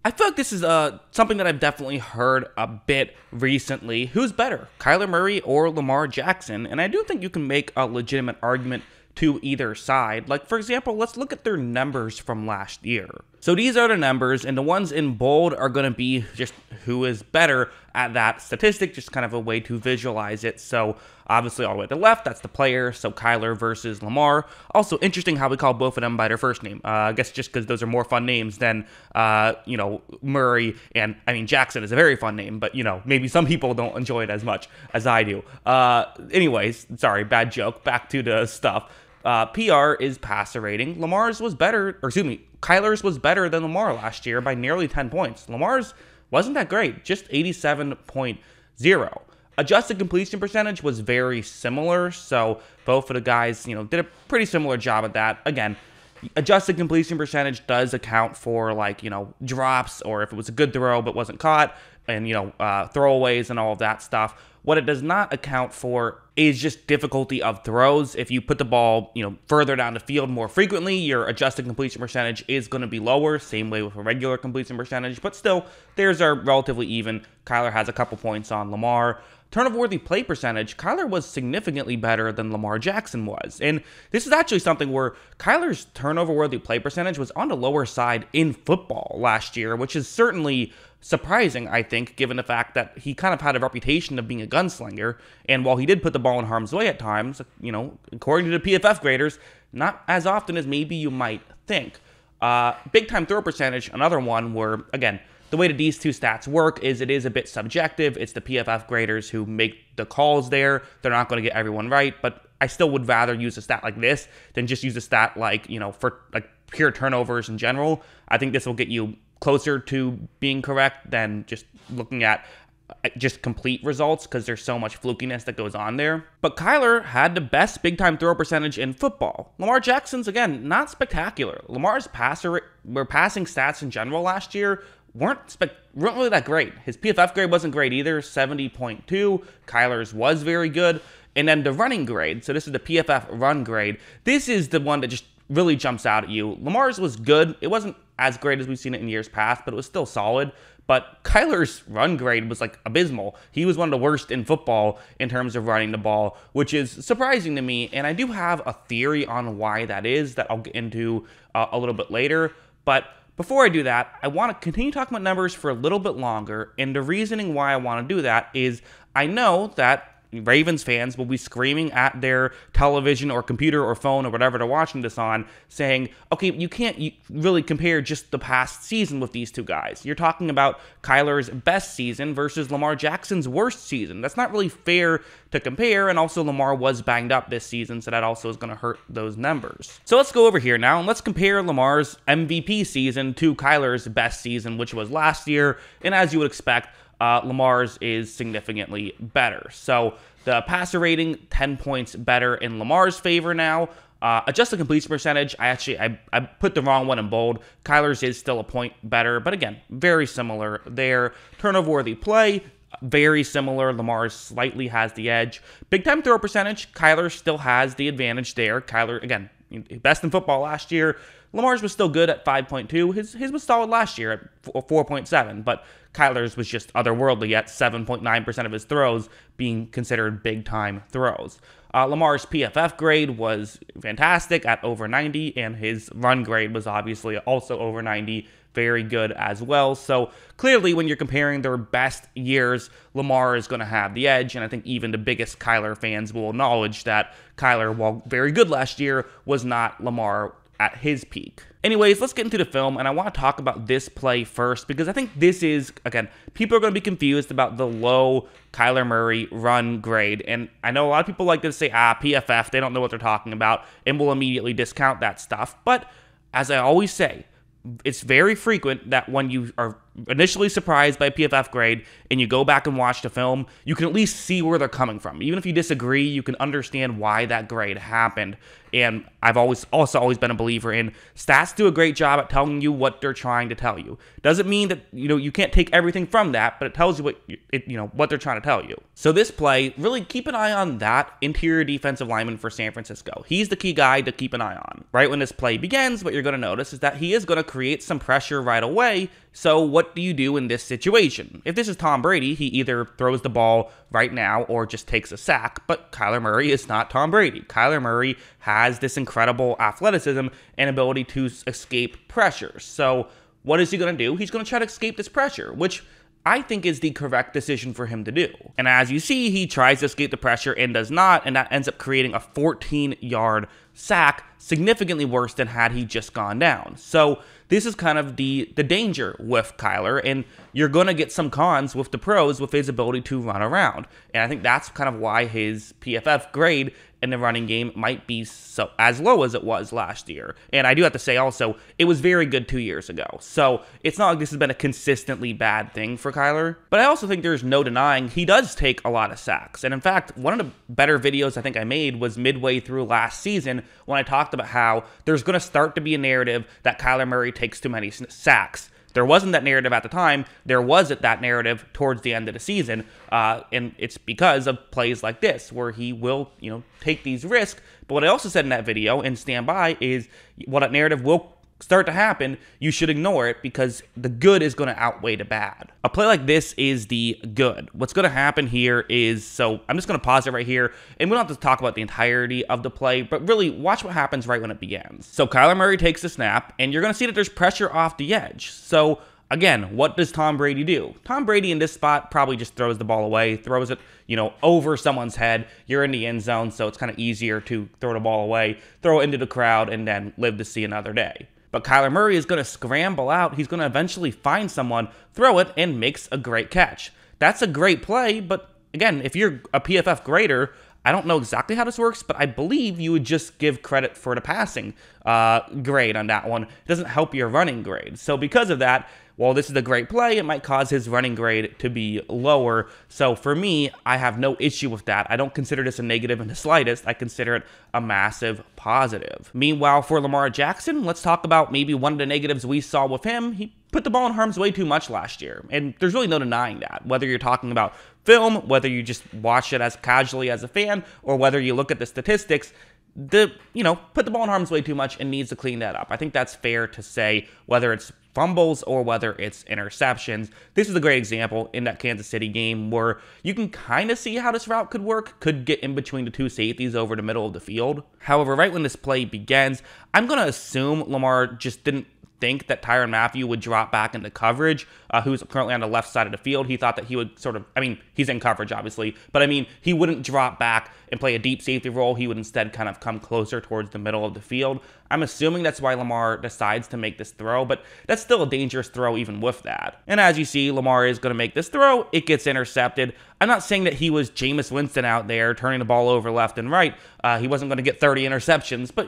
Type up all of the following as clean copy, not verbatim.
I feel like this is something that I've definitely heard a bit recently. Who's better, Kyler Murray or Lamar Jackson? And I do think you can make a legitimate argument to either side. Like, for example, let's look at their numbers from last year. So these are the numbers, and the ones in bold are going to be just who is better at that statistic, just kind of a way to visualize it. So obviously all the way to the left, that's the player, so Kyler versus Lamar. Also interesting how we call both of them by their first name. I guess just because those are more fun names than, Murray, and I mean, Jackson is a very fun name, but, maybe some people don't enjoy it as much as I do. Anyways, sorry, bad joke. Back to the stuff. PR is passer rating. Kyler's was better than Lamar last year by nearly 10 points. Lamar's wasn't that great, just 87.0. Adjusted completion percentage was very similar, so both of the guys, did a pretty similar job at that. Again, adjusted completion percentage does account for, drops, or if it was a good throw but wasn't caught, and, throwaways and all of that stuff. What it does not account for is just difficulty of throws. If you put the ball, further down the field more frequently, your adjusted completion percentage is going to be lower. Same way with a regular completion percentage, but still, theirs are relatively even. Kyler has a couple points on Lamar. Turnover-worthy play percentage, Kyler was significantly better than Lamar Jackson was. And this is actually something where Kyler's turnover-worthy play percentage was on the lower side in football last year, which is certainly surprising, I think, given the fact that he kind of had a reputation of being a gunslinger. And while he did put the ball in harm's way at times, according to the PFF graders, not as often as maybe you might think. Big time throw percentage, another one where, again, the way that these two stats work is it is a bit subjective. It's the PFF graders who make the calls there. They're not going to get everyone right, but I still would rather use a stat like this than just use a stat like, for like pure turnovers in general. I think this will get you closer to being correct than just looking at just complete results, because there's so much flukiness that goes on there. But Kyler had the best big-time throw percentage in football. Lamar Jackson's, again, not spectacular. Lamar's passing stats in general last year weren't really that great. His PFF grade wasn't great either, 70.2. Kyler's was very good. And then the running grade, so this is the PFF run grade. This is the one that just really jumps out at you. Lamar's was good. It wasn't as great as we've seen it in years past, but it was still solid. But Kyler's run grade was abysmal. He was one of the worst in football in terms of running the ball, which is surprising to me. And I do have a theory on why that is that I'll get into a little bit later. But before I do that, I want to continue talking about numbers for a little bit longer. And the reasoning why I want to do that is I know that Ravens fans will be screaming at their television or computer or phone or whatever they're watching this on, saying, okay, you can't really compare just the past season with these two guys. You're talking about Kyler's best season versus Lamar Jackson's worst season. That's not really fair to compare, and also Lamar was banged up this season, so that also is going to hurt those numbers. So let's go over here now, and let's compare Lamar's MVP season to Kyler's best season, which was last year, and as you would expect, Lamar's is significantly better. So the passer rating, 10 points better in Lamar's favor now. Adjusted completion percentage, I put the wrong one in bold. Kyler's is still a point better, but again, very similar there. Turnover-worthy play, very similar. Lamar's slightly has the edge. Big time throw percentage, Kyler still has the advantage there. Kyler, again, best in football last year. Lamar's was still good at 5.2. His was solid last year at 4.7, but Kyler's was just otherworldly at 7.9% of his throws being considered big-time throws. Lamar's PFF grade was fantastic at over 90, and his run grade was obviously also over 90, very good as well. So clearly, when you're comparing their best years, Lamar is going to have the edge, and I think even the biggest Kyler fans will acknowledge that Kyler, while very good last year, was not Lamar at his peak. Anyways, let's get into the film, and I want to talk about this play first, because I think this is, again, people are going to be confused about the low Kyler Murray run grade, and I know a lot of people like to say, PFF, they don't know what they're talking about, and will immediately discount that stuff, but as I always say, it's very frequent that when you are initially surprised by a PFF grade and you go back and watch the film, you can at least see where they're coming from. Even if you disagree, you can understand why that grade happened. And I've always been a believer in stats do a great job at telling you what they're trying to tell you. Doesn't mean that you can't take everything from that, but it tells you what they're trying to tell you. So this play, really keep an eye on that interior defensive lineman for San Francisco. He's the key guy to keep an eye on. Right when this play begins, what you're going to notice is that he is going to create some pressure right away So what do you do in this situation? If this is Tom Brady, he either throws the ball right now or just takes a sack, but Kyler Murray is not Tom Brady. Kyler Murray has this incredible athleticism and ability to escape pressure. So what is he going to do? He's going to try to escape this pressure, which I think is the correct decision for him to do. And as you see, he tries to escape the pressure and does not, and that ends up creating a 14-yard sack, significantly worse than had he just gone down. So this is kind of the danger with Kyler, and you're going to get some cons with the pros with his ability to run around. And I think that's kind of why his PFF grade in the running game might be so as low as it was last year. And I do have to say also, it was very good 2 years ago. So it's not like this has been a consistently bad thing for Kyler. But I also think there's no denying he does take a lot of sacks. And in fact, one of the better videos I think I made was midway through last season when I talked about how there's going to start to be a narrative that Kyler Murray takes too many sacks. There wasn't that narrative at the time. There was that narrative towards the end of the season, and it's because of plays like this where he will, take these risks. But what I also said in that video and stand by is, well, that narrative will start to happen. You should ignore it because the good is going to outweigh the bad. A play like this is the good. What's going to happen here is, so I'm just going to pause it right here, and we don't have to talk about the entirety of the play, but really watch what happens right when it begins. So Kyler Murray takes the snap, and you're going to see that there's pressure off the edge. So again, what does Tom Brady do? Tom Brady in this spot probably just throws the ball away, throws it, over someone's head. You're in the end zone, so it's kind of easier to throw the ball away, throw it into the crowd, and then live to see another day. But Kyler Murray is going to scramble out. He's going to eventually find someone, throw it, and makes a great catch. That's a great play, but again, if you're a PFF grader, I don't know exactly how this works, but I believe you would just give credit for the passing grade on that one. It doesn't help your running grade. So because of that, while this is a great play, it might cause his running grade to be lower. So for me, I have no issue with that. I don't consider this a negative in the slightest. I consider it a massive positive. Meanwhile, for Lamar Jackson, let's talk about maybe one of the negatives we saw with him. He put the ball in harm's way too much last year, and there's really no denying that. Whether you're talking about film, whether you just watch it as casually as a fan, or whether you look at the statistics, put the ball in harm's way too much and needs to clean that up. I think that's fair to say, whether it's fumbles or whether it's interceptions. This is a great example in that Kansas City game where you can kind of see how this route could work, could get in between the two safeties over the middle of the field. However, right when this play begins, I'm going to assume Lamar just didn't think that Tyrann Mathieu would drop back into coverage, who's currently on the left side of the field. He thought that he would he's in coverage, obviously, but he wouldn't drop back and play a deep safety role. He would instead kind of come closer towards the middle of the field. I'm assuming that's why Lamar decides to make this throw, but that's still a dangerous throw even with that. And as you see, Lamar is going to make this throw. It gets intercepted. I'm not saying that he was Jameis Winston out there turning the ball over left and right. He wasn't going to get 30 interceptions, but,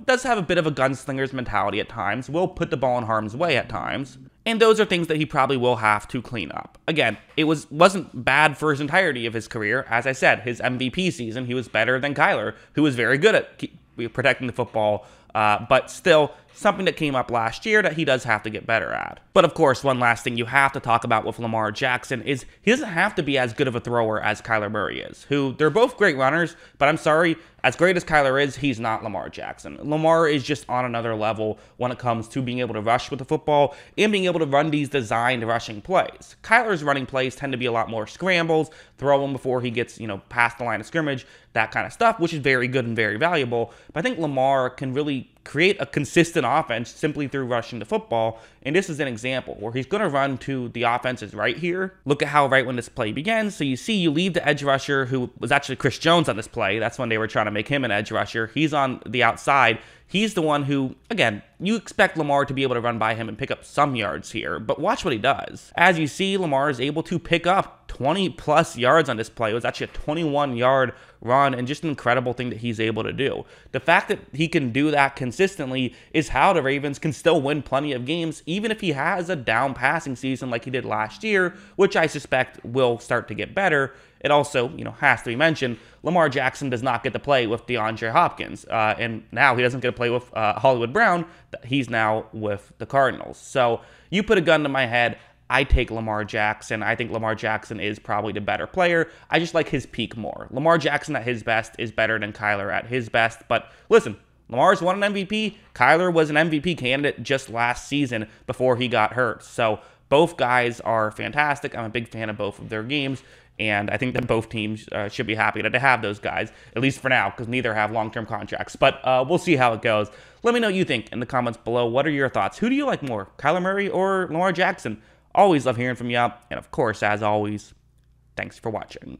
does have a bit of a gunslinger's mentality at times, will put the ball in harm's way at times. And those are things that he probably will have to clean up. Again, it wasn't bad for his entirety of his career. As I said, his MVP season, he was better than Kyler, who was very good at protecting the football, but still something that came up last year that he does have to get better at. But of course, one last thing you have to talk about with Lamar Jackson is he doesn't have to be as good of a thrower as Kyler Murray is, who they're both great runners, but I'm sorry, as great as Kyler is, he's not Lamar Jackson. Lamar is just on another level when it comes to being able to rush with the football and being able to run these designed rushing plays. Kyler's running plays tend to be a lot more scrambles, throw him before he gets, past the line of scrimmage, that kind of stuff, which is very good and very valuable. But I think Lamar can really create a consistent offense simply through rushing the football, and this is an example where he's going to run to the offense's right here. Look at how right when this play begins. So you see you leave the edge rusher, who was actually Chris Jones on this play. That's when they were trying to make him an edge rusher. He's on the outside. He's the one who, again, you expect Lamar to be able to run by him and pick up some yards here, but watch what he does. As you see, Lamar is able to pick up 20-plus yards on this play. It was actually a 21-yard run, and just an incredible thing that he's able to do. The fact that he can do that consistently is how the Ravens can still win plenty of games, even if he has a down passing season like he did last year, which I suspect will start to get better. It also, has to be mentioned, Lamar Jackson does not get to play with DeAndre Hopkins, and now he doesn't get to play with Hollywood Brown. He's now with the Cardinals. So you put a gun to my head, I take Lamar Jackson. I think Lamar Jackson is probably the better player. I just like his peak more. Lamar Jackson at his best is better than Kyler at his best, but listen, Lamar's won an MVP. Kyler was an MVP candidate just last season before he got hurt. So both guys are fantastic. I'm a big fan of both of their games. And I think that both teams should be happy to have those guys, at least for now, because neither have long-term contracts. But we'll see how it goes. Let me know what you think in the comments below. What are your thoughts? Who do you like more, Kyler Murray or Lamar Jackson? Always love hearing from you. And of course, as always, thanks for watching.